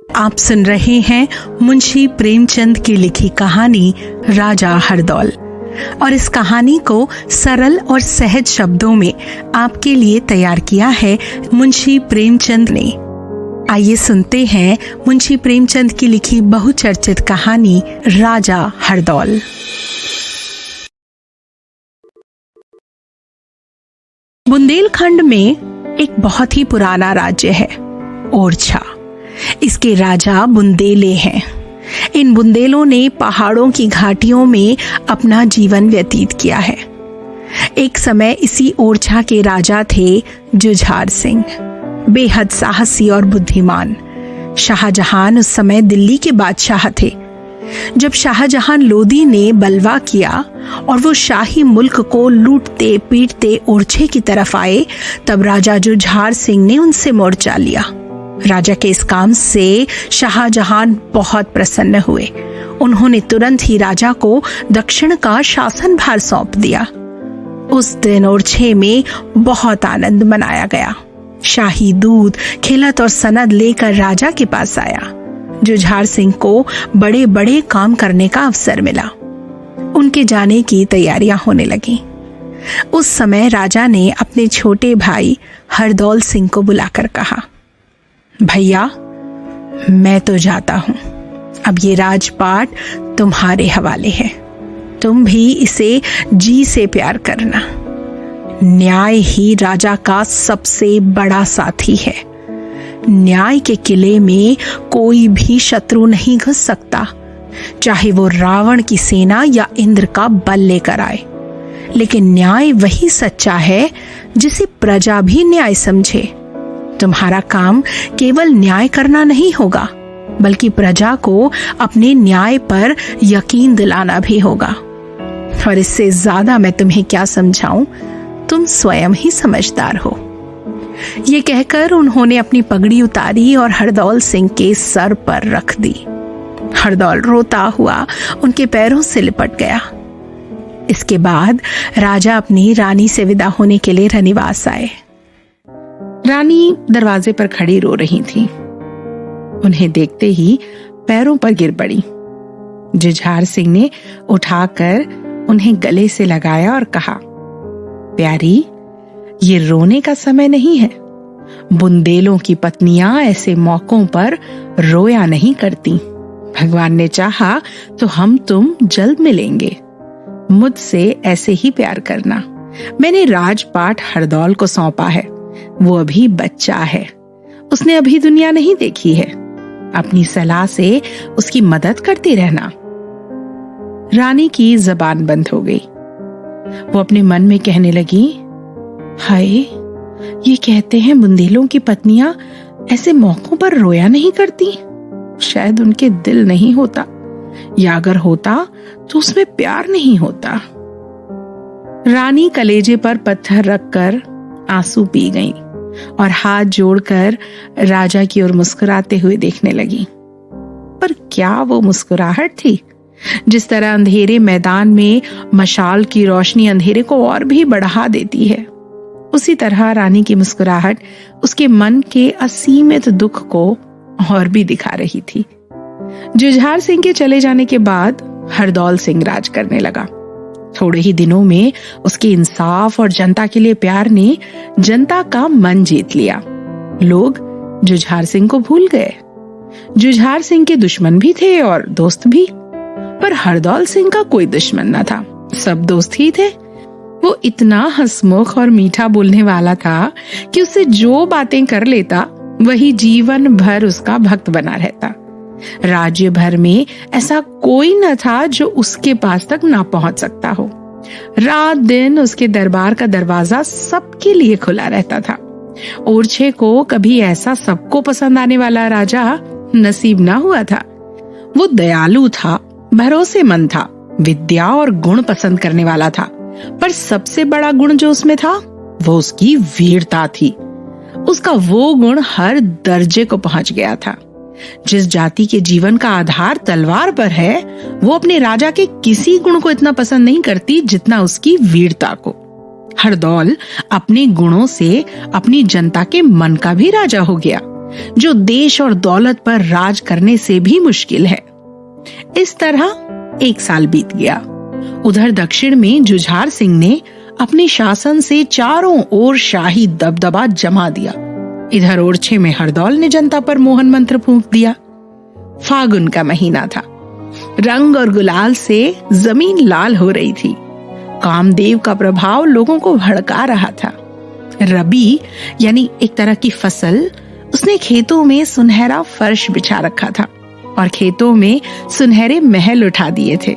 आप सुन रहे हैं मुंशी प्रेमचंद की लिखी कहानी राजा हरदौल, और इस कहानी को सरल और सहज शब्दों में आपके लिए तैयार किया है मुंशी प्रेमचंद ने। आइए सुनते हैं मुंशी प्रेमचंद की लिखी बहुचर्चित कहानी राजा हरदौल। बुंदेलखंड में एक बहुत ही पुराना राज्य है, ओरछा। इसके राजा बुंदेले हैं। इन बुंदेलों ने पहाड़ों की घाटियों में अपना जीवन व्यतीत किया है। एक समय इसी ओरछा के राजा थे जुझार सिंह, बेहद साहसी और बुद्धिमान। शाहजहां उस समय दिल्ली के बादशाह थे। जब शाहजहां लोदी ने बलवा किया और वो शाही मुल्क को लूटते पीटते ओरछे की तरफ आए, तब राजा जुझार सिंह ने उनसे मोर्चा लिया। राजा के इस काम से शाहजहां बहुत प्रसन्न हुए। उन्होंने तुरंत ही राजा को दक्षिण का शासन भार सौंप दिया। उस दिन ओरछे में बहुत आनंद मनाया गया। शाही दूध, खिलत और सनद लेकर राजा के पास आया। जुझार सिंह को बड़े बड़े काम करने का अवसर मिला। उनके जाने की तैयारियां होने लगी। उस समय राजा ने अपने छोटे भाई हरदौल सिंह को बुलाकर कहा, भैया, मैं तो जाता हूं। अब ये राजपाट तुम्हारे हवाले है। तुम भी इसे जी से प्यार करना। न्याय ही राजा का सबसे बड़ा साथी है। न्याय के किले में कोई भी शत्रु नहीं घुस सकता, चाहे वो रावण की सेना या इंद्र का बल लेकर आए। लेकिन न्याय वही सच्चा है जिसे प्रजा भी न्याय समझे। तुम्हारा काम केवल न्याय करना नहीं होगा, बल्कि प्रजा को अपने न्याय पर यकीन दिलाना भी होगा। और इससे ज्यादा मैं तुम्हें क्या समझाऊं, तुम स्वयं ही समझदार हो। ये कहकर उन्होंने अपनी पगड़ी उतारी और हरदौल सिंह के सर पर रख दी। हरदौल रोता हुआ उनके पैरों से लिपट गया। इसके बाद राजा अपनी रानी से विदा होने के लिए रनिवास आए। रानी दरवाजे पर खड़ी रो रही थी। उन्हें देखते ही पैरों पर गिर पड़ी। जुझार सिंह ने उठाकर उन्हें गले से लगाया और कहा, प्यारी, ये रोने का समय नहीं है। बुंदेलों की पत्नियां ऐसे मौकों पर रोया नहीं करती। भगवान ने चाहा तो हम तुम जल्द मिलेंगे। मुझसे ऐसे ही प्यार करना। मैंने राजपाट हरदौल को सौंपा है। वो अभी बच्चा है। उसने अभी दुनिया नहीं देखी है। अपनी सलाह से उसकी मदद करती रहना। रानी की जबान बंद हो गई। वो अपने मन में कहने लगी, हाय, ये कहते हैं बुंदेलों की पत्नियां ऐसे मौकों पर रोया नहीं करती। शायद उनके दिल नहीं होता, या अगर होता तो उसमें प्यार नहीं होता। रानी कलेजे पर पत्थर रखकर आंसू पी गईं और हाथ जोड़कर राजा की ओर मुस्कुराते हुए देखने लगी। पर क्या वो मुस्कुराहट थी? जिस तरह अंधेरे मैदान में मशाल की रोशनी अंधेरे को और भी बढ़ा देती है, उसी तरह रानी की मुस्कुराहट उसके मन के असीमित दुख को और भी दिखा रही थी। जुझार सिंह के चले जाने के बाद हरदौल सिंह राज करने लगा। थोड़े ही दिनों में उसके इंसाफ और जनता के लिए प्यार ने जनता का मन जीत लिया। लोग जुझार सिंह को भूल गए। जुझार सिंह के दुश्मन भी थे और दोस्त भी, पर हरदौल सिंह का कोई दुश्मन न था, सब दोस्त ही थे। वो इतना हंसमुख और मीठा बोलने वाला था कि उससे जो बातें कर लेता वही जीवन भर उसका भक्त बना रहता। राज्य भर में ऐसा कोई न था जो उसके पास तक ना पहुंच सकता हो। रात दिन उसके दरबार का दरवाजा सबके लिए खुला रहता था। ओरछे को कभी ऐसा सबको पसंद आने वाला राजा नसीब ना हुआ था। वो दयालु था, भरोसेमंद था, विद्या और गुण पसंद करने वाला था, पर सबसे बड़ा गुण जो उसमें था वो उसकी वीरता थी। उसका वो गुण हर दर्जे को पहुंच गया था। जिस जाति के जीवन का आधार तलवार पर है, वो अपने राजा के किसी गुण को इतना पसंद नहीं करती जितना उसकी वीरता को। हरदौल अपने गुणों से अपनी जनता के मन का भी राजा हो गया। जो देश और दौलत पर राज करने से भी मुश्किल है। इस तरह 1 साल बीत गया। उधर दक्षिण में जुझार सिंह ने अपने शासन से चारों ओर शाही दबदबा जमा दिया। इधर ओरछे में हरदौल ने जनता पर मोहन मंत्र फूंक दिया। फागुन का महीना था। रंग और गुलाल से जमीन लाल हो रही थी। कामदेव का प्रभाव लोगों को भड़का रहा था। रबी यानी एक तरह की फसल, उसने खेतों में सुनहरा फर्श बिछा रखा था और खेतों में सुनहरे महल उठा दिए थे।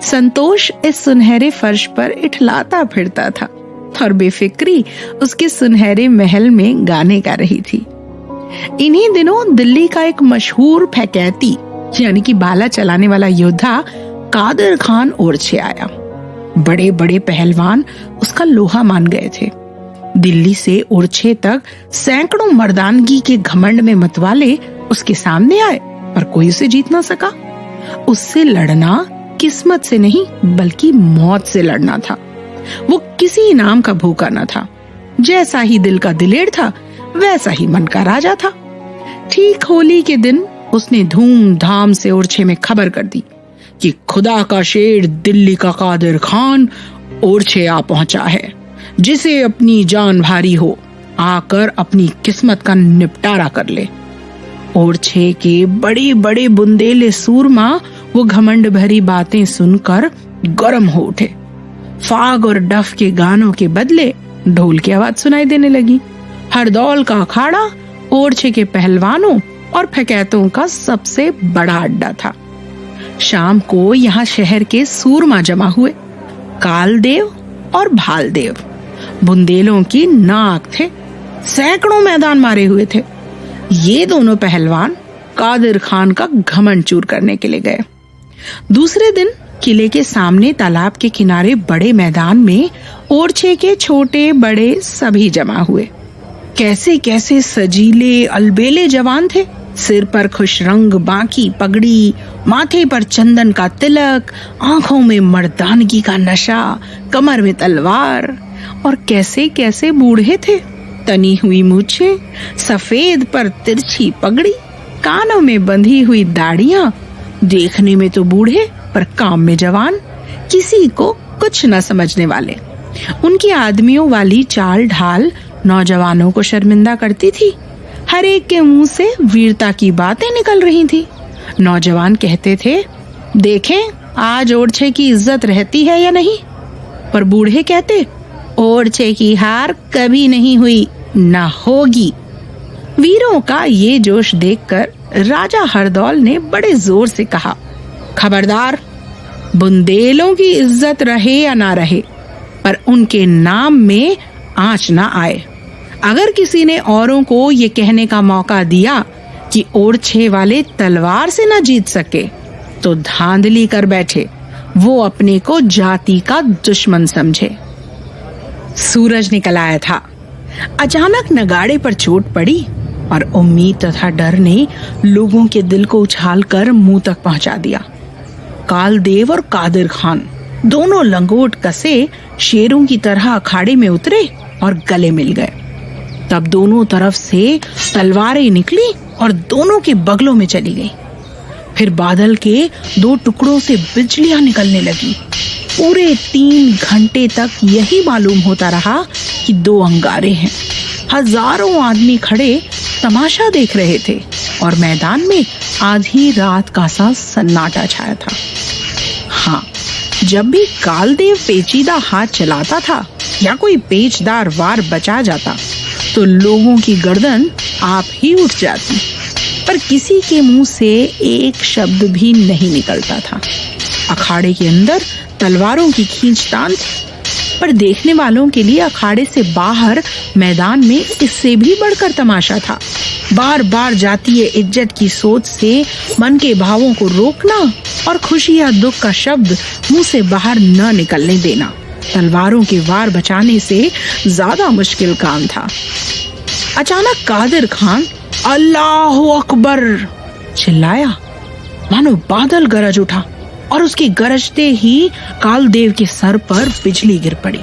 संतोष इस सुनहरे फर्श पर इठलाता फिरता था और बेफिक्री उसके सुनहरे महल में गाने गा रही थी। इन्हीं दिनों दिल्ली का एक मशहूर फैकैती यानी कि बाला चलाने वाला योद्धा कादिर खान ओरछे आया। बड़े बड़े पहलवान उसका लोहा मान गए थे। दिल्ली से ओरछे तक सैकड़ों मर्दानगी के घमंड में मतवाले उसके सामने आए, पर कोई उसे जीत ना सका। उससे लड़ना किस्मत से नहीं बल्कि मौत से लड़ना था। वो किसी इनाम का भूखा न था। जैसा ही दिल का दिलेर था वैसा ही मन का राजा था। ठीक होली के दिन उसने धूमधाम से ओरछे में खबर कर दी कि खुदा का शेर दिल्ली का कादिर खान ओरछे आ पहुंचा है। जिसे अपनी जान भारी हो आकर अपनी किस्मत का निपटारा कर ले। ओरछे के बड़े बड़े बुंदेले सूरमा वो घमंड भरी बातें सुनकर गरम हो उठे। फाग और डफ के गानों के बदले ढोल की आवाज सुनाई देने लगी। हरदौल का अखाड़ा ओरछे के पहलवानों और फकैतों का सबसे बड़ा अड्डा था। शाम को यहाँ शहर के सूरमा जमा हुए। कालदेव और भालदेव बुंदेलों की नाक थे। सैकड़ों मैदान मारे हुए थे। ये दोनों पहलवान कादिर खान का घमंड चूर करने के लिए गए। दूसरे दिन किले के सामने तालाब के किनारे बड़े मैदान में ओरछे के छोटे बड़े सभी जमा हुए। कैसे कैसे सजीले अलबेले जवान थे। सिर पर खुश रंग बांकी पगड़ी, माथे पर चंदन का तिलक, आंखों में मर्दानगी का नशा, कमर में तलवार। और कैसे कैसे बूढ़े थे। तनी हुई मूछें, सफेद पर तिरछी पगड़ी, कानों में बंधी हुई दाढ़ियां। देखने में तो बूढ़े पर काम में जवान, किसी को कुछ न समझने वाले। उनकी आदमियों वाली चाल ढाल नौजवानों को शर्मिंदा करती थी। हर एक के मुंह से वीरता की बातें निकल रही थी। नौजवान कहते थे, देखें आज ओरछे की इज्जत रहती है या नहीं। पर बूढ़े कहते, ओरछे की हार कभी नहीं हुई, ना होगी। वीरों का ये जोश देखकर राजा हरदौल ने बड़े जोर से कहा, खबरदार, बुंदेलों की इज्जत रहे या ना रहे, पर उनके नाम में आंच ना आए। अगर किसी ने औरों को ये कहने का मौका दिया कि ओरछे वाले तलवार से ना जीत सके, तो धांधली कर बैठे, वो अपने को जाति का दुश्मन समझे। सूरज निकल आया था। अचानक नगाड़े पर चोट पड़ी और उम्मीद तथा डर ने लोगों के दिल को उछालकर मुंह तक पहुंचा दिया। कालदेव और कादिर खान दोनों लंगोट कसे शेरों की तरह अखाड़े में उतरे और गले मिल गए। तब दोनों तरफ से तलवारें निकली और दोनों के बगलों में चली गई। फिर बादल के 2 टुकड़ों से बिजलियां निकलने लगी। पूरे 3 घंटे तक यही मालूम होता रहा कि 2 अंगारे हैं। हजारों आदमी खड़े तमाशा देख रहे थे और मैदान में आधी रात का सा सन्नाटा छाया था। हाँ, जब भी कालदेव पेचीदा हाथ चलाता था या कोई पेचदार वार बचा जाता तो लोगों की गर्दन आप ही उठ जाती, पर किसी के मुंह से एक शब्द भी नहीं निकलता था। अखाड़े के अंदर तलवारों की खींचतान थी, पर देखने वालों के लिए अखाड़े से बाहर मैदान में इससे भी बढ़कर तमाशा था। बार बार जातीय इज्जत की सोच से मन के भावों को रोकना और खुशी या दुख का शब्द मुंह से बाहर न निकलने देना तलवारों के वार बचाने से ज्यादा मुश्किल काम था। अचानक कादिर खान अल्लाह अकबर चिल्लाया, मानो बादल गरज उठा और उसके गरजते ही कालदेव के सर पर बिजली गिर पड़ी।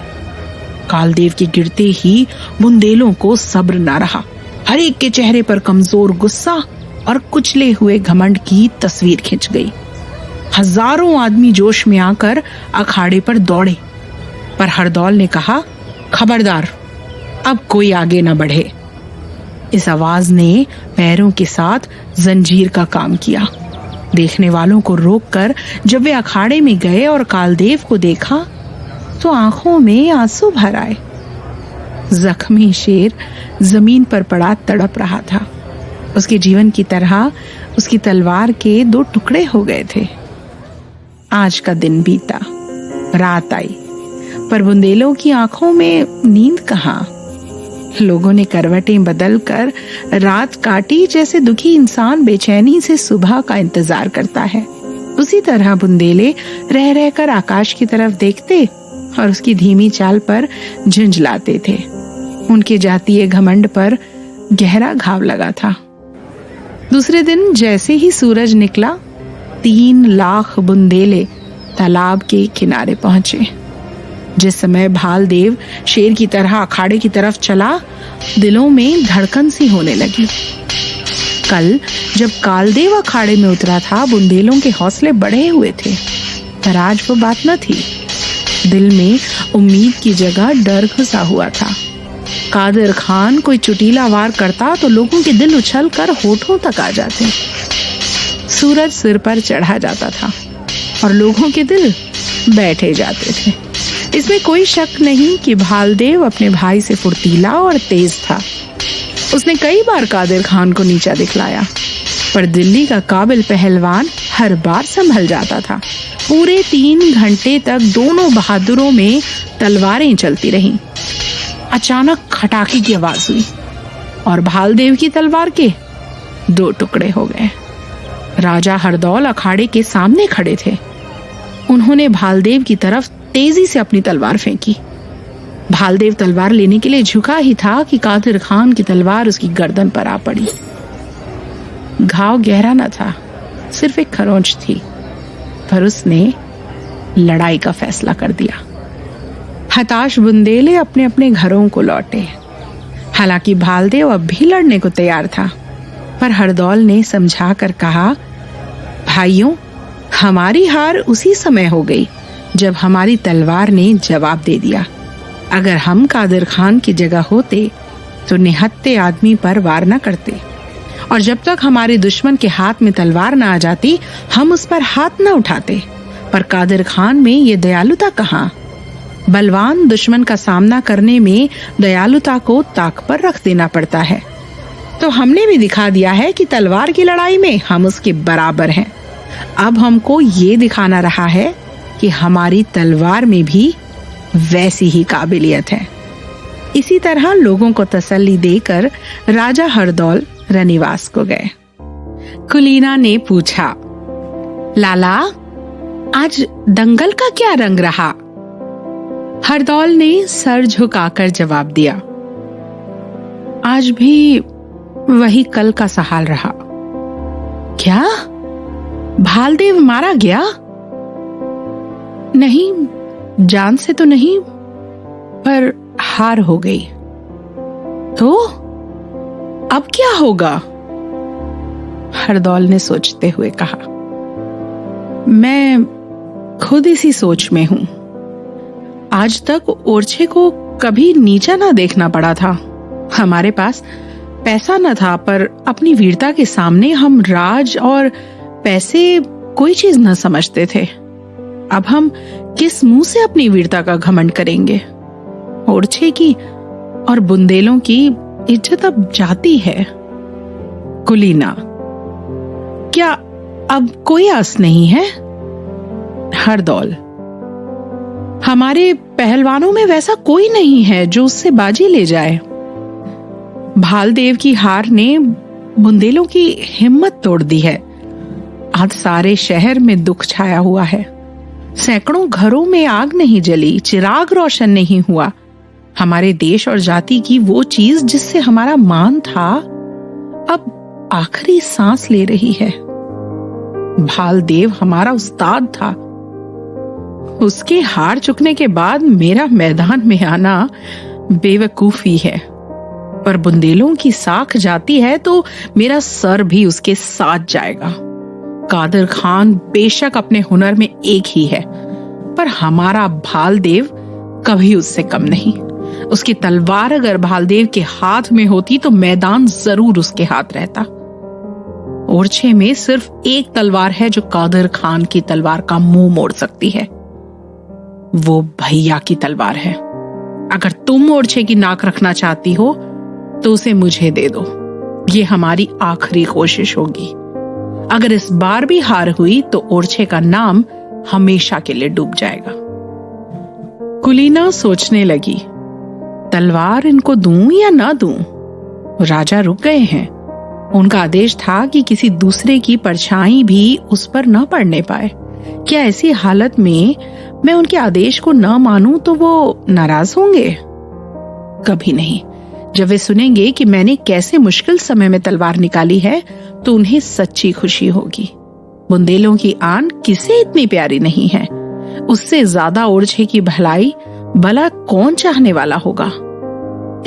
कालदेव के गिरते ही बुंदेलों को सब्र न रहा। हर एक के चेहरे पर कमजोर गुस्सा और कुचले हुए घमंड की तस्वीर खिंच गई। हजारों आदमी जोश में आकर अखाड़े पर दौड़े, पर हरदौल ने कहा, खबरदार, अब कोई आगे न बढ़े। इस आवाज ने पैरों के साथ जंजीर का काम किया। देखने वालों को रोककर जब वे अखाड़े में गए और कालदेव को देखा तो आंखों में आंसू भर आए। जख्मी शेर जमीन पर पड़ा तड़प रहा था। उसके जीवन की तरह उसकी तलवार के 2 टुकड़े हो गए थे। आज का दिन बीता, रात आई, पर बुंदेलों की आंखों में नींद कहाँ। लोगों ने करवटें बदलकर रात काटी, जैसे दुखी इंसान बेचैनी से सुबह का इंतजार करता है। उसी तरह बुंदेले रह रहकर आकाश की तरफ देखते और उसकी धीमी चाल पर झुंझलाते थे। उनके जातीय घमंड पर गहरा घाव लगा था। दूसरे दिन जैसे ही सूरज निकला, 3 लाख बुंदेले तालाब के किनारे पहुंचे। जिस समय भालदेव शेर की तरह अखाड़े की तरफ चला, दिलों में धड़कन सी होने लगी। कल जब कालदेव अखाड़े में उतरा था, बुंदेलों के हौसले बढ़े हुए थे, पर आज वो बात न थी। दिल में उम्मीद की जगह डर घुसा हुआ था। कादिर खान कोई चुटीला वार करता तो लोगों के दिल उछल कर होठों तक आ जाते। सूरज सिर पर चढ़ा जाता था और लोगों के दिल बैठे जाते थे। इसमें कोई शक नहीं कि भालदेव अपने भाई से फुर्तीला और तेज था। उसने कई बार कादिर खान को नीचा दिखलाया, पर दिल्ली का काबिल पहलवान हर बार संभल जाता था। पूरे 3 घंटे तक दोनों बहादुरों में तलवारें चलती रहीं। अचानक खटाके की आवाज हुई और भालदेव की तलवार के 2 टुकड़े हो गए। राजा हरदौल अखाड़े के सामने खड़े थे। उन्होंने भालदेव की तरफ तेजी से अपनी तलवार फेंकी। भालदेव तलवार लेने के लिए झुका ही था कि कादिर खान की तलवार उसकी गर्दन पर आ पड़ी। घाव गहरा न था, सिर्फ एक खरोंच थी, पर उसने लड़ाई का फैसला कर दिया। हताश बुंदेले अपने अपने घरों को लौटे। हालांकि भालदेव अब भी लड़ने को तैयार था, पर हरदौल ने समझा कर कहा, भाइयों, हमारी हार उसी समय हो गई जब हमारी तलवार ने जवाब दे दिया। अगर हम कादिर खान की जगह होते तो निहत्थे आदमी पर वार न करते, और जब तक हमारे दुश्मन के हाथ में तलवार न आ जाती हम उस पर हाथ न उठाते। पर कादिर खान में ये दयालुता कहाँ? बलवान दुश्मन का सामना करने में दयालुता को ताक पर रख देना पड़ता है। तो हमने भी दिखा दिया है कि तलवार की लड़ाई में हम उसके बराबर हैं। अब हमको ये दिखाना रहा है कि हमारी तलवार में भी वैसी ही काबिलियत है। इसी तरह लोगों को तसल्ली देकर राजा हरदौल रनिवास को गए। कुलीना ने पूछा, लाला, आज दंगल का क्या रंग रहा? हरदौल ने सर झुकाकर जवाब दिया, आज भी वही कल का सा हाल रहा। क्या? भालदेव मारा गया? नहीं, जान से तो नहीं, पर हार हो गई। तो अब क्या होगा? हरदौल ने सोचते हुए कहा, मैं खुद इसी सोच में हूं। आज तक ओरछे को कभी नीचा ना देखना पड़ा था। हमारे पास पैसा न था, पर अपनी वीरता के सामने हम राज और पैसे कोई चीज न समझते थे। अब हम किस मुंह से अपनी वीरता का घमंड करेंगे? ओरछे की और बुंदेलों की इज्जत अब जाती है। कुलीना, क्या अब कोई आस नहीं है? हरदौल, हमारे पहलवानों में वैसा कोई नहीं है जो उससे बाजी ले जाए। भालदेव की हार ने बुंदेलों की हिम्मत तोड़ दी है। आज सारे शहर में दुख छाया हुआ है। सैकड़ों घरों में आग नहीं जली, चिराग रोशन नहीं हुआ। हमारे देश और जाति की वो चीज जिससे हमारा मान था, अब आखिरी सांस ले रही है। भालदेव हमारा उस्ताद था। उसके हार चुकने के बाद मेरा मैदान में आना बेवकूफी है। पर बुंदेलों की साख जाती है तो मेरा सर भी उसके साथ जाएगा। कादर खान बेशक अपने हुनर में एक ही है, पर हमारा भालदेव कभी उससे कम नहीं। उसकी तलवार अगर भालदेव के हाथ में होती तो मैदान जरूर उसके हाथ रहता। ओरछे में सिर्फ एक तलवार है जो कादर खान की तलवार का मुंह मोड़ सकती है, वो भैया की तलवार है। अगर तुम ओरछे की नाक रखना चाहती हो तो उसे मुझे दे दो, ये हमारी आखिरी कोशिश होगी। अगर इस बार भी हार हुई तो ओरछे का नाम हमेशा के लिए डूब जाएगा। कुलीना सोचने लगी, तलवार इनको दूं या ना दूं? राजा रुक गए हैं। उनका आदेश था कि किसी दूसरे की परछाई भी उस पर न पड़ने पाए। क्या ऐसी हालत में मैं उनके आदेश को न मानूं तो वो नाराज होंगे? कभी नहीं। जब वे सुनेंगे कि मैंने कैसे मुश्किल समय में तलवार निकाली है तो उन्हें सच्ची खुशी होगी। बुंदेलों की आन किसे इतनी प्यारी नहीं है? उससे ज्यादा ओरछे की भलाई भला कौन चाहने वाला होगा?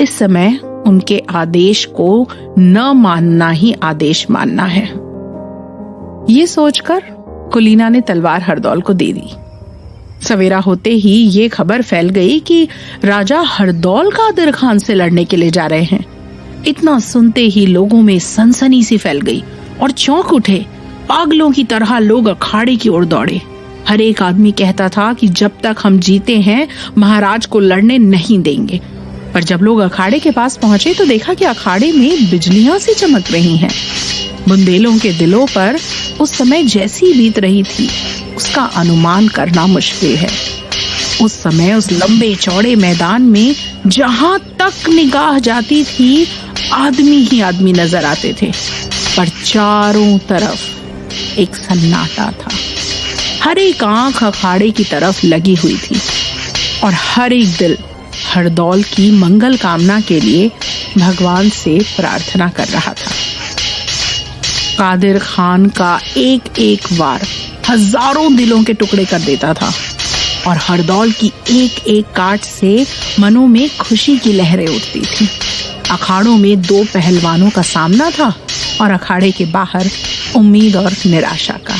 इस समय उनके आदेश को न मानना ही आदेश मानना है। ये सोचकर कुलीना ने तलवार हरदौल को दे दी। सवेरा होते ही ये खबर फैल गई कि राजा हरदौल कादर खान से लड़ने के लिए जा रहे हैं। इतना सुनते ही लोगों में सनसनी सी फैल गई और चौंक उठे। पागलों की तरह लोग अखाड़े की ओर दौड़े। हर एक आदमी कहता था कि जब तक हम जीते हैं महाराज को लड़ने नहीं देंगे। पर जब लोग अखाड़े के पास पहुंचे तो देखा कि अखाड़े में बिजलियां सी चमक रही हैं। बुंदेलों के दिलों पर उस समय जैसी बीत रही थी उसका अनुमान करना मुश्किल है। उस समय उस लंबे चौड़े मैदान में जहां तक निगाह जाती थी आदमी ही आदमी नजर आते थे, पर चारों तरफ एक सन्नाटा था। हर एक आंख अखाड़े की तरफ लगी हुई थी और हर एक दिल हरदौल की मंगल कामना के लिए भगवान से प्रार्थना कर रहा था। कादिर खान का एक एक वार हजारों दिलों के टुकड़े कर देता था और हरदौल की एक एक काट से मनों में खुशी की लहरें उठती थी। अखाड़ों में दो पहलवानों का सामना था और अखाड़े के बाहर उम्मीद और निराशा का।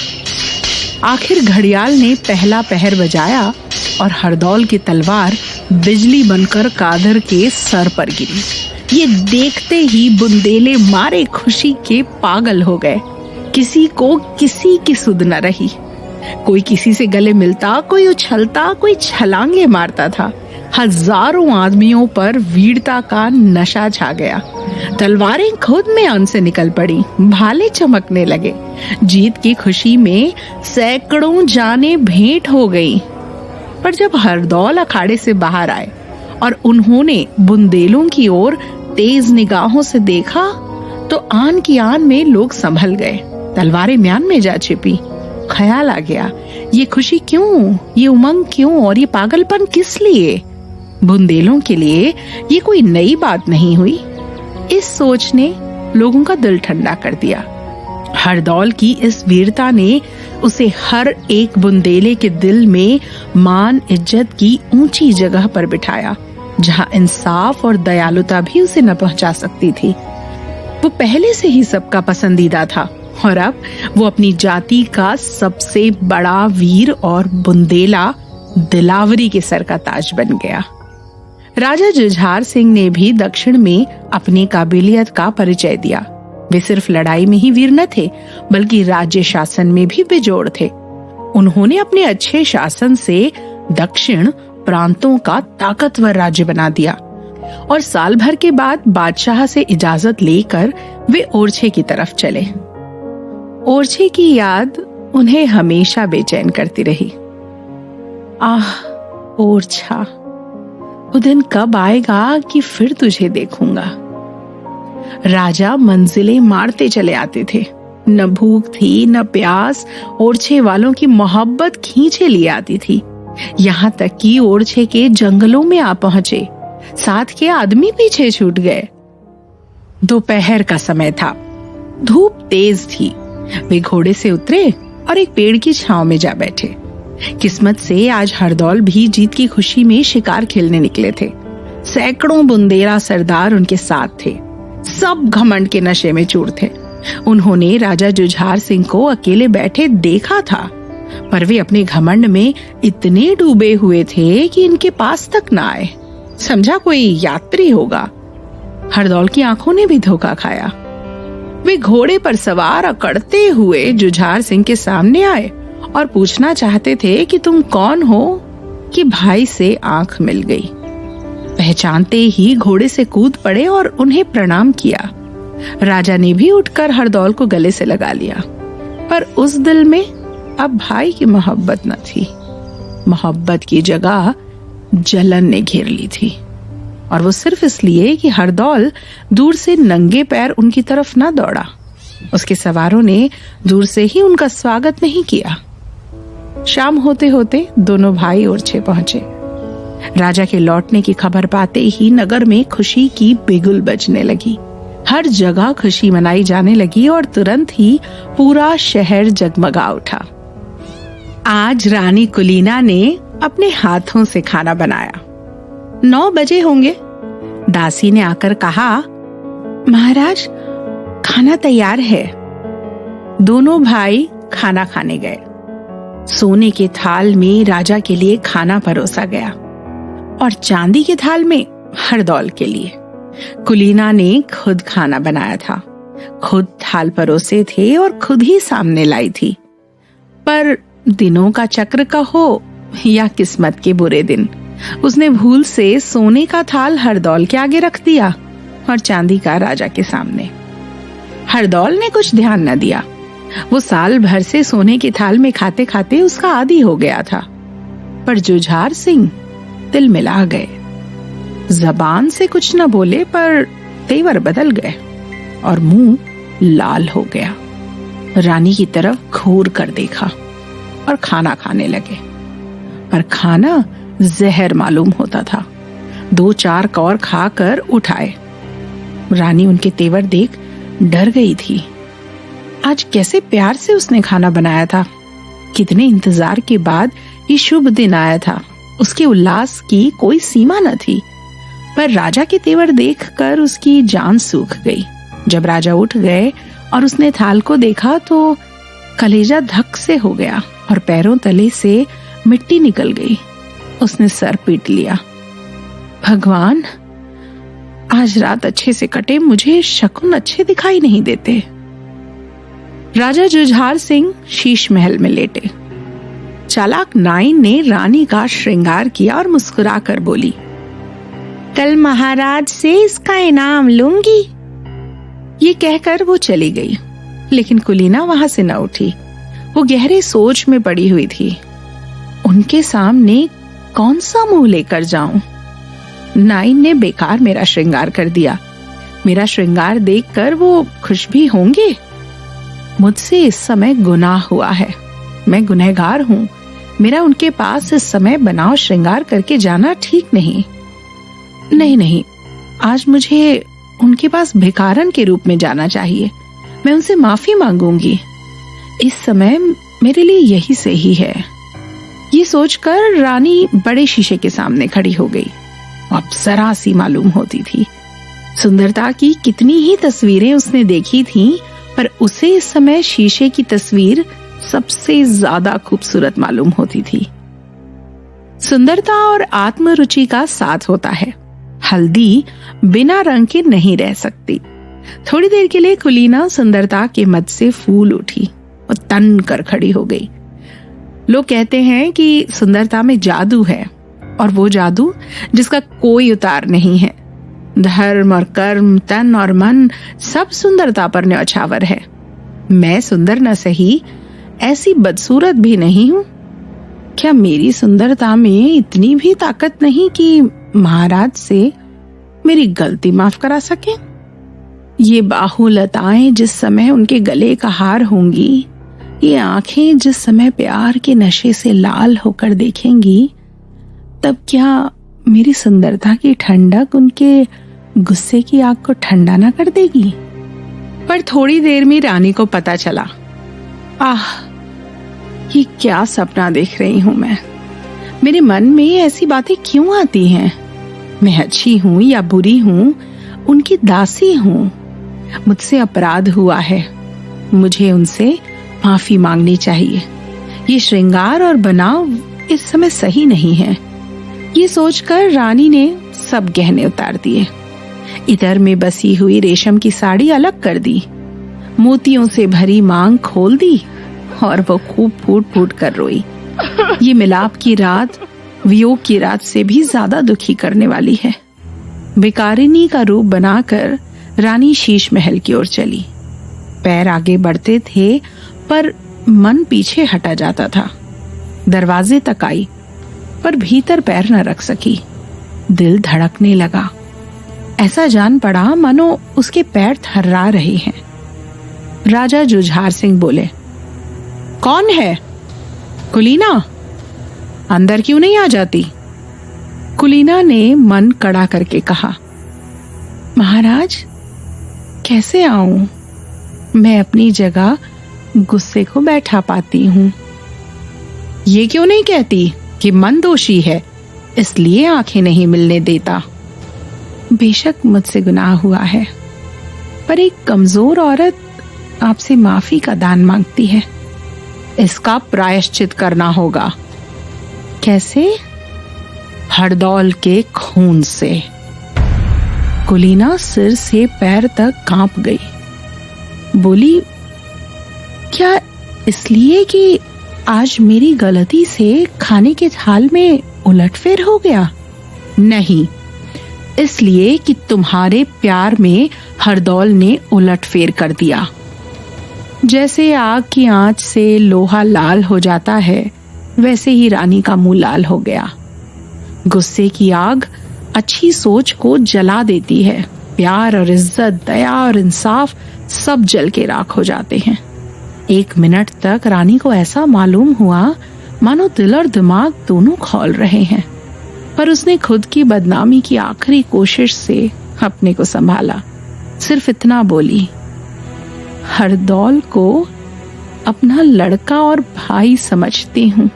आखिर घड़ियाल ने पहला पहर बजाया और हरदौल की तलवार बिजली बनकर कादर के सर पर गिरी। ये देखते ही बुंदेले मारे खुशी के पागल हो गए। किसी को किसी की सुध न रही। कोई किसी से गले मिलता, कोई उछलता, कोई छलांगे मारता था। हजारों आदमियों पर वीरता का नशा छा गया। तलवारें खुद में अन से निकल पड़ी, भाले चमकने लगे। जीत की खुशी में सैकड़ों जानें भेंट हो गई। पर जब हरदौल अखाड़े से बाहर आए और उन्होंने बुंदेलों की ओर तेज निगाहों से देखा तो आन की आन में लोग संभल गए। तलवारें म्यान में जा छिपी। ख्याल आ गया, ये खुशी क्यों, ये उमंग क्यों और ये पागलपन किस लिए? बुंदेलों के लिए ये कोई नई बात नहीं हुई। इस सोच ने लोगों का दिल ठंडा कर दिया। हरदौल की इस वीरता ने उसे हर एक बुंदेले के दिल में मान इज्जत की ऊंची जगह पर बिठाया, जहां इंसाफ और दयालुता भी उसे न पहुंचा सकती थी। वो पहले से ही सबका पसंदीदा था और अब वो अपनी जाति का सबसे बड़ा वीर और बुंदेला दिलावरी के सर का ताज बन गया। राजा जुझार सिंह ने भी दक्षिण में अपनी काबिलियत का परिचय दिया। वे सिर्फ लड़ाई में ही वीर न थे, बल्कि राज्य शासन में भी बेजोड़ थे। उन्होंने अपने अच्छे शासन से दक्षिण प्रांतों का ताकतवर राज्य बना दिया और साल भर के बाद बादशाह से इजाजत लेकर वे ओरछे की तरफ चले। ओरछे की याद उन्हें हमेशा बेचैन करती रही। आह ओरछा, वो दिन कब आएगा कि फिर तुझे देखूंगा। राजा मंजिलें मारते चले आते थे। न भूख थी न प्यास, ओरछे वालों की मोहब्बत खींचे लिए आती थी। यहाँ तक कि ओरछे के जंगलों में आ पहुंचे। साथ के आदमी पीछे छूट गए। दोपहर का समय था, धूप तेज थी। वे घोड़े से उतरे और एक पेड़ की छांव में जा बैठे। किस्मत से आज हरदौल भी जीत की खुशी में शिकार खेलने निकले थे। सैकड़ों बुंदेला सरदार उनके साथ थे। सब घमंड के नशे में चूर थे। उन्होंने राजा जुझार सिंह को अकेले बैठे देखा था, पर वे अपने घमंड में इतने डूबे हुए थे कि इनके पास तक ना आए। समझा कोई यात्री होगा। हरदौल की आंखों ने भी धोखा खाया। वे घोड़े पर सवार अकड़ते हुए जुझार सिंह के सामने आए और पूछना चाहते थे कि तुम कौन हो, कि भाई से आंख मिल गई। पहचानते ही घोड़े से कूद पड़े और उन्हें प्रणाम किया। राजा ने भी उठकर हरदौल को गले से लगा लिया, पर उस दिल में अब भाई की मोहब्बत न थी। मोहब्बत की जगह जलन ने घेर ली थी, और वो सिर्फ इसलिए कि हरदौल दूर से नंगे पैर उनकी तरफ न दौड़ा। उसके सवारों ने दूर से ही उनका स्वागत नहीं किया। शाम होते होते दोनों भाई ओरछे पहुंचे। राजा के लौटने की खबर पाते ही नगर में खुशी की बिगुल बजने लगी। हर जगह खुशी मनाई जाने लगी और तुरंत ही पूरा शहर जगमगा उठा। आज रानी कुलीना ने अपने हाथों से खाना बनाया। 9 बजे होंगे। दासी ने आकर कहा, महाराज खाना तैयार है। दोनों भाई खाना खाने गए। सोने के थाल में राजा के लिए खाना परोसा गया और चांदी के थाल में हरदौल के लिए। कुलीना ने खुद खाना बनाया था, खुद थाल परोसे थे और खुद ही सामने लाई थी। पर दिनों का चक्र कहो या किस्मत के बुरे दिन, उसने भूल से सोने का थाल हरदौल के आगे रख दिया और चांदी का राजा के सामने। हरदौल ने कुछ ध्यान न दिया। वो साल भर से सोने के थाल में खाते खाते उसका आदी हो गया था। पर जुझार सिंह दिल मिला गए। जबान से कुछ न बोले, पर तेवर बदल गए और मुंह लाल हो गया। रानी की तरफ घूर कर देखा और खाना खाने लगे, पर खाना जहर मालूम होता था। 2-4 कौर खाकर उठाए। रानी उनके तेवर देख डर गई थी। आज कैसे प्यार से उसने खाना बनाया था। कितने इंतजार के बाद ये शुभ दिन आया था। उसके उल्लास की कोई सीमा न थी, पर राजा के तेवर देखकर उसकी जान सूख गई। जब राजा उठ गए और उसने थाल को देखा तो कलेजा धक से हो गया और पैरों तले से मिट्टी निकल गई। उसने सर पीट लिया। भगवान, आज रात अच्छे से कटे, मुझे शकुन अच्छे दिखाई नहीं देते। राजा जुझार सिंह शीश महल में लेटे। चालाक नाइन ने रानी का श्रृंगार किया और मुस्कुराकर बोली, कल महाराज से इसका इनाम लूंगी। ये कहकर वो चली गई, लेकिन कुलीना वहां से न उठी। वो गहरे सोच में पड़ी हुई थी। उनके सामने कौन सा मुंह लेकर जाऊं? नाइन ने बेकार मेरा श्रृंगार कर दिया। मेरा श्रृंगार देखकर वो खुश भी होंगे। मुझसे इस समय गुनाह हुआ है। मैं गुनहगार हूँ। मेरा उनके पास इस समय बनाव श्रृंगार करके जाना ठीक नहीं। नहीं, आज मुझे उनके पास भिखारन के रूप में जाना चाहिए। मैं उनसे माफी मांगूंगी। इस समय मेरे लिए यही सही है। ये सोचकर रानी बड़े शीशे के सामने खड़ी हो गई। अप्सरा सी मालूम होती थी। सुंदरता की कितनी ही तस्वीरें उसने देखी थीं, पर उसे इस समय शीशे की तस्वीर सबसे ज्यादा खूबसूरत मालूम होती थी। सुंदरता और आत्मरुचि का साथ होता है। हल्दी बिना रंग के नहीं रह सकती। थोड़ी देर के लिए कुलीना सुंदरता के मद से फूल उठी और तन कर खड़ी हो गई। लोग कहते हैं कि सुंदरता में जादू है, और वो जादू जिसका कोई उतार नहीं है। धर्म और कर्म, तन और मन सब सुंदरता पर न्यौछावर है। मैं सुंदर न सही, ऐसी बदसूरत भी नहीं हूं। क्या मेरी सुंदरता में इतनी भी ताकत नहीं कि महाराज से मेरी गलती माफ करा सके? ये बाहुलताएं जिस समय उनके गले का हार होंगी, ये आंखें जिस समय प्यार के नशे से लाल होकर देखेंगी, तब क्या मेरी सुंदरता की ठंडक उनके गुस्से की आग को ठंडा ना कर देगी? पर थोड़ी देर में रानी को पता चला, आह, ये क्या सपना देख रही हूं मैं। मेरे मन में ऐसी बातें क्यों आती हैं? मैं अच्छी हूं या बुरी हूं, उनकी दासी हूं। मुझसे अपराध हुआ है, मुझे उनसे माफी मांगनी चाहिए। ये श्रृंगार और बनाव इस समय सही नहीं है। ये सोचकर रानी ने सब गहने उतार दिए। इधर में बसी हुई रेशम की साड़ी अलग कर दी, मोतियों से भरी मांग खोल दी और वो खूब फूट फूट कर रोई। ये मिलाप की रात वियोग की रात से भी ज्यादा दुखी करने वाली है। भिखारिनी का रूप बनाकर रानी शीश महल की ओर चली। पैर आगे बढ़ते थे पर मन पीछे हटा जाता था। दरवाजे तक आई पर भीतर पैर न रख सकी। दिल धड़कने लगा। ऐसा जान पड़ा मानो उसके पैर थर्रा रहे हैं। राजा जुझार सिंह बोले, कौन है? कुलीना, अंदर क्यों नहीं आ जाती? कुलीना ने मन कड़ा करके कहा, महाराज कैसे आऊं? मैं अपनी जगह गुस्से को बैठा पाती हूं। ये क्यों नहीं कहती कि मन दोषी है इसलिए आंखें नहीं मिलने देता? बेशक मुझसे गुनाह हुआ है, पर एक कमजोर औरत आपसे माफी का दान मांगती है। इसका प्रायश्चित करना होगा। कैसे? हरदौल के खून से। कुलीना सिर से पैर तक कांप गई। बोली, क्या इसलिए कि आज मेरी गलती से खाने के थाल में उलटफेर हो गया? नहीं, इसलिए कि तुम्हारे प्यार में हरदौल ने उलटफेर कर दिया। जैसे आग की आंच से लोहा लाल हो जाता है, वैसे ही रानी का मुंह लाल हो गया। गुस्से की आग अच्छी सोच को जला देती है। प्यार और इज्जत, दया और इंसाफ सब जल के राख हो जाते हैं। 1 मिनट तक रानी को ऐसा मालूम हुआ मानो दिल और दिमाग दोनों खौल रहे हैं, पर उसने खुद की बदनामी की आखिरी कोशिश से अपने को संभाला। सिर्फ इतना बोली, हरदौल को अपना लड़का और भाई समझती हूँ।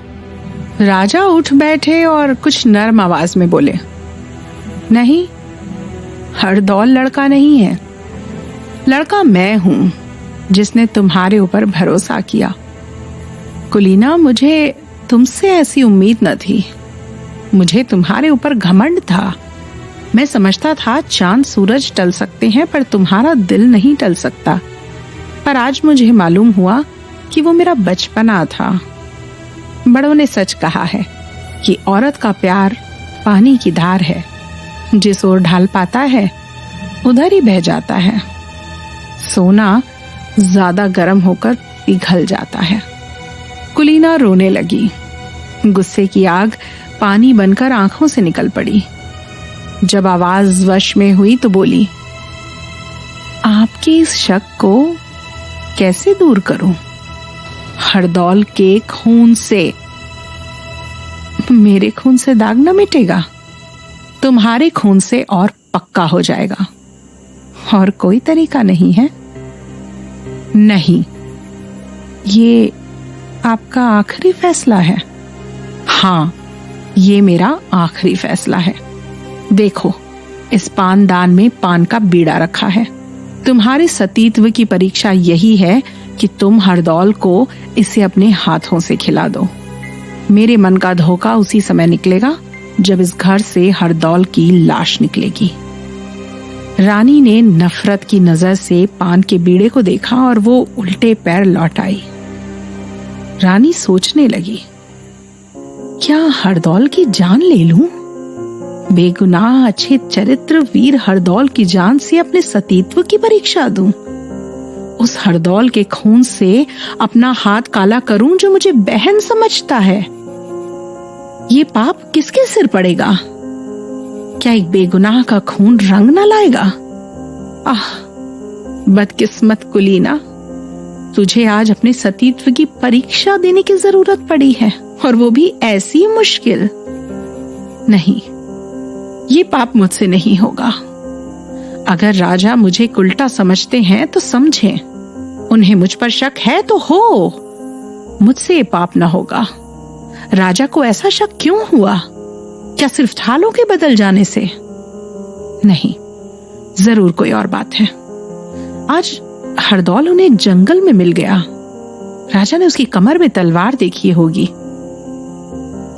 राजा उठ बैठे और कुछ नरम आवाज में बोले, नहीं, हरदौल लड़का नहीं है। लड़का मैं हूं जिसने तुम्हारे ऊपर भरोसा किया। कुलीना, मुझे तुमसे ऐसी उम्मीद न थी। मुझे तुम्हारे ऊपर घमंड था। मैं समझता था चांद सूरज टल सकते हैं पर तुम्हारा दिल नहीं टल सकता। पर आज मुझे मालूम हुआ कि वो मेरा बचपना था। बड़ों ने सच कहा है कि औरत का प्यार पानी की धार है, जिस ओर ढाल पाता है उधर ही बह जाता है। सोना ज्यादा गर्म होकर पिघल जाता है। कुलीना रोने लगी। गुस्से की आग पानी बनकर आंखों से निकल पड़ी। जब आवाज वश में हुई तो बोली, आपके इस शक को कैसे दूर करूं? हरदौल के खून से। मेरे खून से दाग न मिटेगा, तुम्हारे खून से और पक्का हो जाएगा। और कोई तरीका नहीं है? नहीं, ये आपका आखिरी फैसला है? हाँ, ये मेरा आखिरी फैसला है। देखो, इस पानदान में पान का बीड़ा रखा है। तुम्हारे सतीत्व की परीक्षा यही है कि तुम हरदौल को इसे अपने हाथों से खिला दो। मेरे मन का धोखा उसी समय निकलेगा जब इस घर से हरदौल की लाश निकलेगी। रानी ने नफरत की नजर से पान के बीड़े को देखा और वो उल्टे पैर लौट आई। रानी सोचने लगी, क्या हरदौल की जान ले लूं? बेगुनाह अच्छे चरित्र वीर हरदौल की जान से अपने सतीत्व की परीक्षा दूं? उस हरदौल के खून से अपना हाथ काला करूं जो मुझे बहन समझता है? ये पाप किसके सिर पड़ेगा? क्या एक बेगुनाह का खून रंग न लाएगा? आह, बदकिस्मत कुलीना, तुझे आज अपने सतीत्व की परीक्षा देने की जरूरत पड़ी है, और वो भी ऐसी मुश्किल। नहीं, ये पाप मुझसे नहीं होगा। अगर राजा मुझे उल्टा समझते हैं तो समझें, उन्हें मुझ पर शक है तो हो, मुझसे ये पाप न होगा। राजा को ऐसा शक क्यों हुआ? क्या सिर्फ थालों के बदल जाने से? नहीं, जरूर कोई और बात है। आज हरदौल उन्हें जंगल में मिल गया। राजा ने उसकी कमर में तलवार देखी होगी।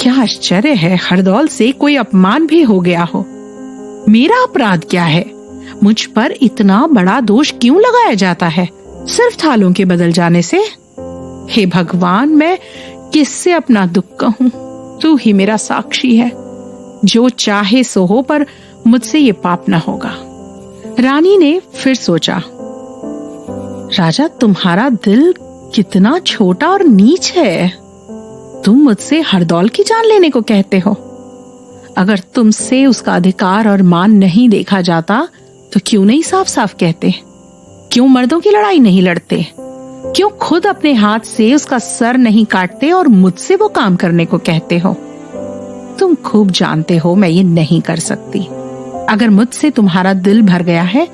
क्या आश्चर्य है, हरदौल से कोई अपमान भी हो गया हो। मेरा अपराध क्या है? मुझ पर इतना बड़ा दोष क्यों लगाया जाता है सिर्फ थालों के बदल जाने से? हे भगवान, मैं किससे अपना दुख कहूं? तू ही मेरा साक्षी है। जो चाहे सो हो, पर मुझसे ये पाप न होगा। रानी ने फिर सोचा, राजा, तुम्हारा दिल कितना छोटा और नीच है। तुम मुझसे हरदौल की जान लेने को कहते हो। अगर तुमसे उसका अधिकार और मान नहीं देखा जाता तो क्यों नहीं साफ साफ कहते? क्यों मर्दों की लड़ाई नहीं लड़ते? क्यों खुद अपने हाथ से उसका सर नहीं काटते और मुझसे वो काम करने को कहते हो? तुम खूब जानते हो मैं ये नहीं कर सकती। अगर मुझसे तुम्हारा दिल भर गया है,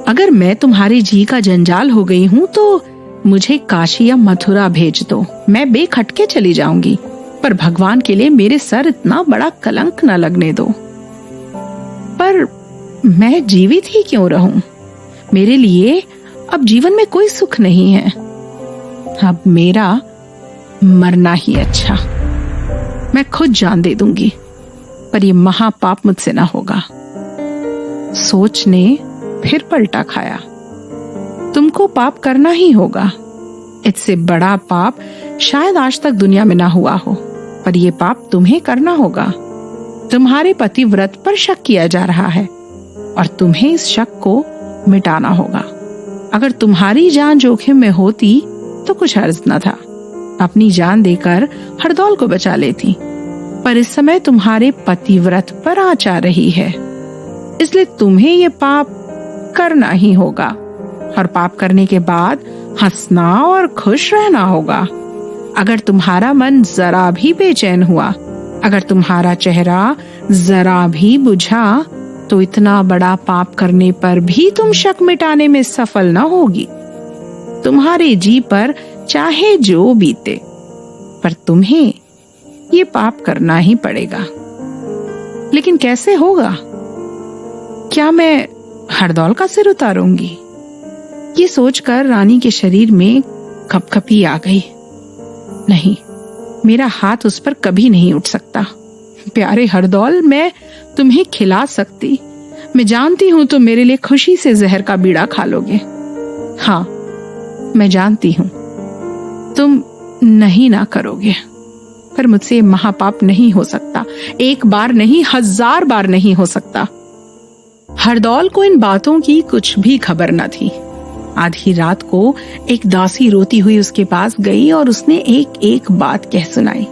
अगर मैं तुम्हारे जी का जंजाल हो गई हूं, तो मुझे काशी या मथुरा भेज दो। मैं बेखटके चली जाऊंगी, पर भगवान के लिए मेरे सर इतना बड़ा कलंक न लगने दो। पर मैं जीवित ही क्यों रहूं? मेरे लिए अब जीवन में कोई सुख नहीं है। अब मेरा मरना ही अच्छा। मैं खुद जान दे दूंगी, पर ये महापाप मुझसे ना होगा। सोच ने फिर पलटा खाया। तुमको पाप करना ही होगा। इससे बड़ा पाप शायद आज तक दुनिया में ना हुआ हो, पर यह पाप तुम्हें करना होगा। तुम्हारे पति व्रत पर शक किया जा रहा है और तुम्हें इस शक को मिटाना होगा। अगर तुम्हारी जान जोखिम में होती तो कुछ अर्ज न था। अपनी जान देकर हरदौल को बचा लेती, पर इस समय तुम्हारे पति व्रत पर आँच आ रही है, इसलिए तुम्हें ये पाप करना ही होगा। और पाप करने के बाद हंसना और खुश रहना होगा। अगर तुम्हारा मन जरा भी बेचैन हुआ, अगर तुम्हारा चेहरा जरा भी बुझा, तो इतना बड़ा पाप करने पर भी तुम शक मिटाने में सफल न होगी। तुम्हारे जी पर चाहे जो बीते, पर तुम्हें ये पाप करना ही पड़ेगा। लेकिन कैसे होगा? क्या मैं हरदौल का सिर उतारूंगी? ये सोचकर रानी के शरीर में कपकपी आ गई। नहीं, मेरा हाथ उस पर कभी नहीं उठ सकता। प्यारे हरदौल, मैं तुम्हें खिला सकती। मैं जानती हूं तुम मेरे लिए खुशी से जहर का बीड़ा खा लोगे। हाँ, मैं जानती हूं तुम नहीं ना करोगे, पर मुझसे महापाप नहीं हो सकता। एक बार नहीं, 1000 बार नहीं हो सकता। हरदौल को इन बातों की कुछ भी खबर न थी। आधी रात को एक दासी रोती हुई उसके पास गई और उसने एक एक बात कह सुनाई।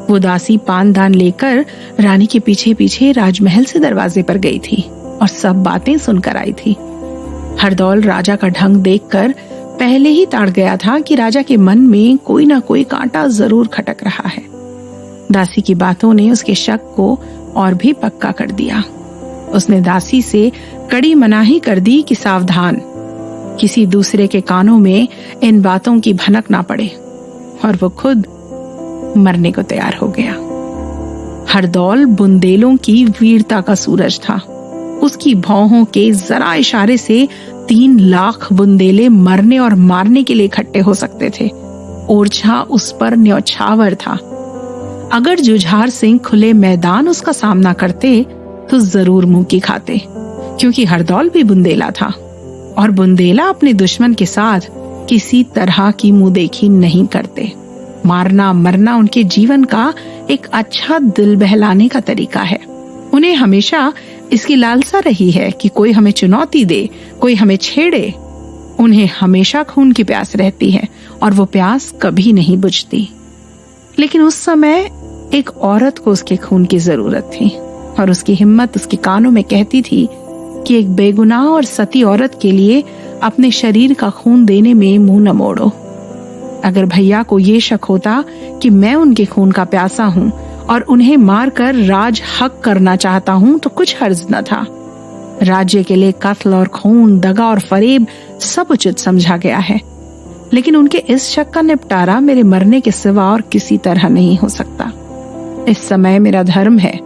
वो दासी पान दान लेकर रानी के पीछे पीछे राजमहल से दरवाजे पर गई थी और सब बातें सुनकर आई थी। हरदौल राजा का ढंग देखकर पहले ही ताड़ गया था कि राजा के मन में कोई ना कोई कांटा जरूर खटक रहा है। दासी की बातों ने उसके शक को और भी पक्का कर दिया। उसने दासी से कड़ी मनाही कर दी कि सावधान, किसी दूसरे के कानों में इन बातों की भनक ना पड़े, और वो खुद मरने को तैयार हो गया। हरदौल बुंदेलों की वीरता का सूरज था। उसकी भौहों के जरा इशारे से 3 लाख बुंदेले मरने और मारने के लिए इकट्ठे हो सकते थे। ओरछा उस पर न्यौछावर था। अगर जुझार सिंह खुले मैदान उसका सामना करते तो जरूर मुंह की खाते, क्योंकि हरदौल भी बुंदेला था और बुंदेला अपने दुश्मन के साथ किसी तरह की मुंह देखी नहीं करते। मारना मरना उनके जीवन का एक अच्छा दिल बहलाने का तरीका है। उन्हें हमेशा इसकी लालसा रही है कि कोई हमें चुनौती दे, कोई हमें छेड़े। उन्हें हमेशा खून की प्यास रहती है और वो प्यास कभी नहीं बुझती। लेकिन उस समय एक औरत को उसके खून की जरूरत थी और उसकी हिम्मत उसके कानों में कहती थी कि एक बेगुनाह और सती औरत के लिए अपने शरीर का खून देने में मुंह न मोड़ो। अगर भैया को ये शक होता कि मैं उनके खून का प्यासा हूँ और उन्हें मारकर राज हक करना चाहता हूँ तो कुछ हर्ज न था। राज्य के लिए कत्ल और खून, दगा और फरेब सब उचित समझा गया है, लेकिन उनके इस शक का निपटारा मेरे मरने के सिवा और किसी तरह नहीं हो सकता। इस समय मेरा धर्म है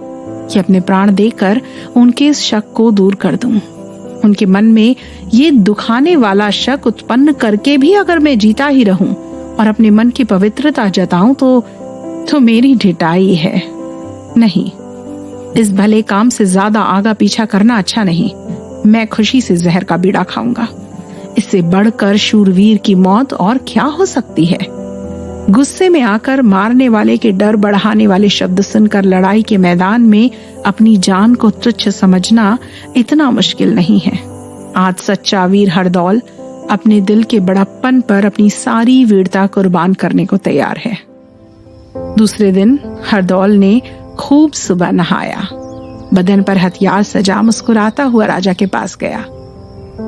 कि अपने प्राण देकर उनके इस शक को दूर कर दूं। उनके मन में ये दुखाने वाला शक उत्पन्न करके भी अगर मैं जीता ही रहूं और अपने मन की पवित्रता जताऊं तो मेरी ढिठाई है। नहीं, इस भले काम से ज्यादा आगा पीछा करना अच्छा नहीं। मैं खुशी से जहर का बीड़ा खाऊंगा। इससे बढ़कर शूरवीर की मौत और क्या हो सकती है। गुस्से में आकर मारने वाले के डर बढ़ाने वाले शब्द सुनकर लड़ाई के मैदान में अपनी जान को तुच्छ समझना इतना मुश्किल नहीं है। आज सच्चा वीर हरदौल अपने दिल के बड़प्पन पर अपनी सारी वीरता कुर्बान करने को तैयार है। दूसरे दिन हरदौल ने खूब सुबह नहाया, बदन पर हथियार सजा मुस्कुराता हुआ राजा के पास गया।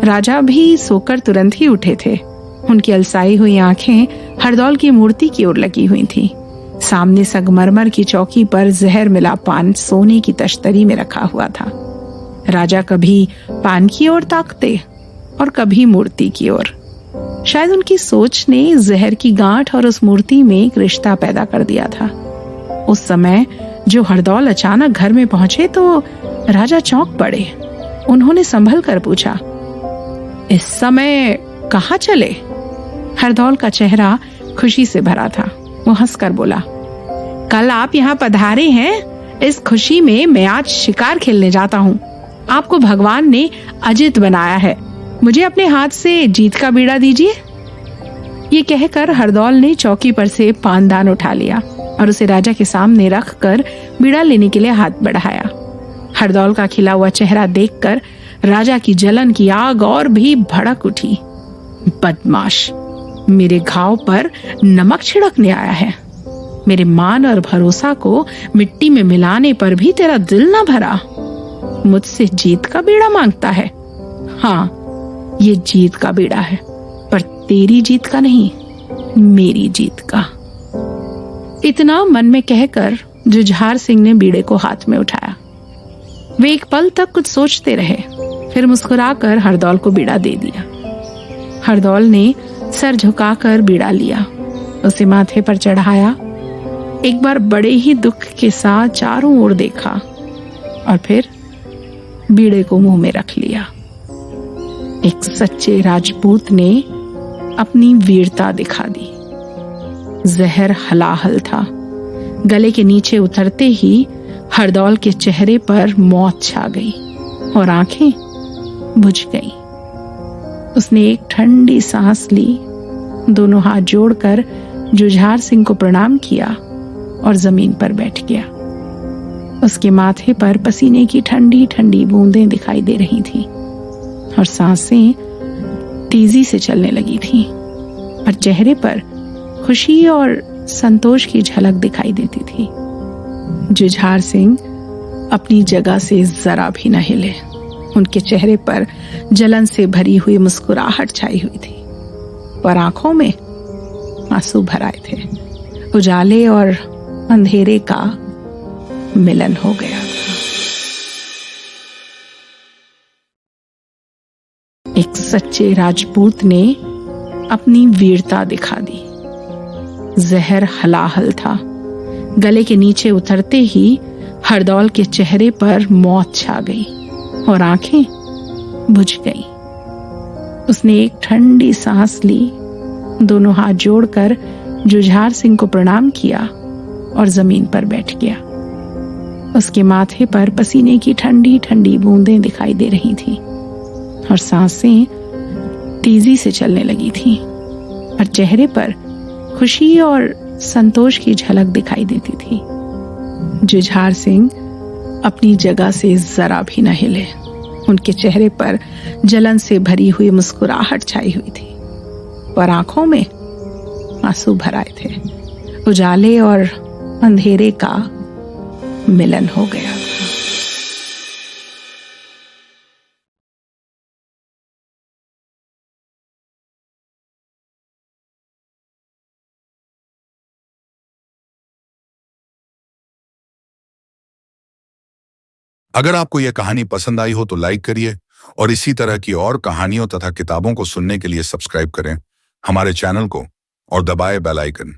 राजा भी सोकर तुरंत ही उठे थे। उनकी अलसाई हुई आंखें हरदौल की मूर्ति की ओर लगी हुई थी। सामने संगमरमर की चौकी पर जहर मिला पान सोने की तश्तरी में रखा हुआ था। राजा कभी पान की ओर ताकते और कभी मूर्ति की ओर। शायद उनकी सोच ने जहर की गांठ और उस मूर्ति में एक रिश्ता पैदा कर दिया था। उस समय जो हरदौल अचानक घर में पहुंचे तो राजा चौंक पड़े। उन्होंने संभल कर पूछा, इस समय कहाँ चले? हरदौल का चेहरा खुशी से भरा था। वो हंसकर बोला, कल आप यहाँ पधारे हैं, इस खुशी में मैं आज शिकार खेलने जाता हूँ। आपको भगवान ने अजित बनाया है, मुझे अपने हाथ से जीत का बीड़ा दीजिए। ये कहकर हरदौल ने चौकी पर से पानदान उठा लिया और उसे राजा के सामने रख कर बीड़ा लेने के लिए हाथ बढ़ाया। हरदौल का खिला हुआ चेहरा देखकर राजा की जलन की आग और भी भड़क उठी। बदमाश, मेरे घाव पर नमक छिड़कने आया है। मेरे मान और भरोसा को मिट्टी में मिलाने पर भी तेरा दिल न भरा। मुझसे जीत का बीड़ा मांगता है। हाँ, ये जीत का बीड़ा है, पर तेरी जीत का नहीं, मेरी जीत का। इतना मन में कहकर जुझार सिंह ने बीड़े को हाथ में उठाया। वे एक पल तक कुछ सोचते रहे, फिर मुस्कुराकर हरदौल को बीड़ा दे दिया। हरदौल ने सर झुकाकर बीड़ा लिया, उसे माथे पर चढ़ाया, एक बार बड़े ही दुख के साथ चारों ओर देखा और फिर बीड़े को मुंह में रख लिया। एक सच्चे राजपूत ने अपनी वीरता दिखा दी। जहर हलाहल था। गले के नीचे उतरते ही हरदौल के चेहरे पर मौत छा गई और आंखें बुझ गईं। उसने एक ठंडी सांस ली, दोनों हाथ जोड़कर जुझार सिंह को प्रणाम किया और जमीन पर बैठ गया। उसके माथे पर पसीने की ठंडी ठंडी बूंदें दिखाई दे रही थीं और सांसें तेजी से चलने लगी थीं, पर चेहरे पर खुशी और संतोष की झलक दिखाई देती थी। जुझार सिंह अपनी जगह से जरा भी न हिले। उनके चेहरे पर जलन से भरी हुई मुस्कुराहट छाई हुई थी, पर आंखों में आंसू भर आए थे। उजाले और अंधेरे का मिलन हो गया था। एक सच्चे राजपूत ने अपनी वीरता दिखा दी। जहर हलाहल था। गले के नीचे उतरते ही हरदौल के चेहरे पर मौत छा गई और आंखें बुझ गईं। उसने एक ठंडी सांस ली, दोनों हाथ जोड़कर जुझार सिंह को प्रणाम किया और जमीन पर बैठ गया। उसके माथे पर पसीने की ठंडी ठंडी बूंदें दिखाई दे रही थीं और सांसें तेजी से चलने लगी थीं, पर चेहरे पर खुशी और संतोष की झलक दिखाई देती थी। जुझार सिंह अपनी जगह से जरा भी न हिले। उनके चेहरे पर जलन से भरी हुई मुस्कुराहट छाई हुई थी, पर आंखों में आंसू भर आए थे। उजाले और अंधेरे का मिलन हो गया था। अगर आपको यह कहानी पसंद आई हो तो लाइक करिए और इसी तरह की और कहानियों तथा किताबों को सुनने के लिए सब्सक्राइब करें हमारे चैनल को और दबाएं बेल आइकन।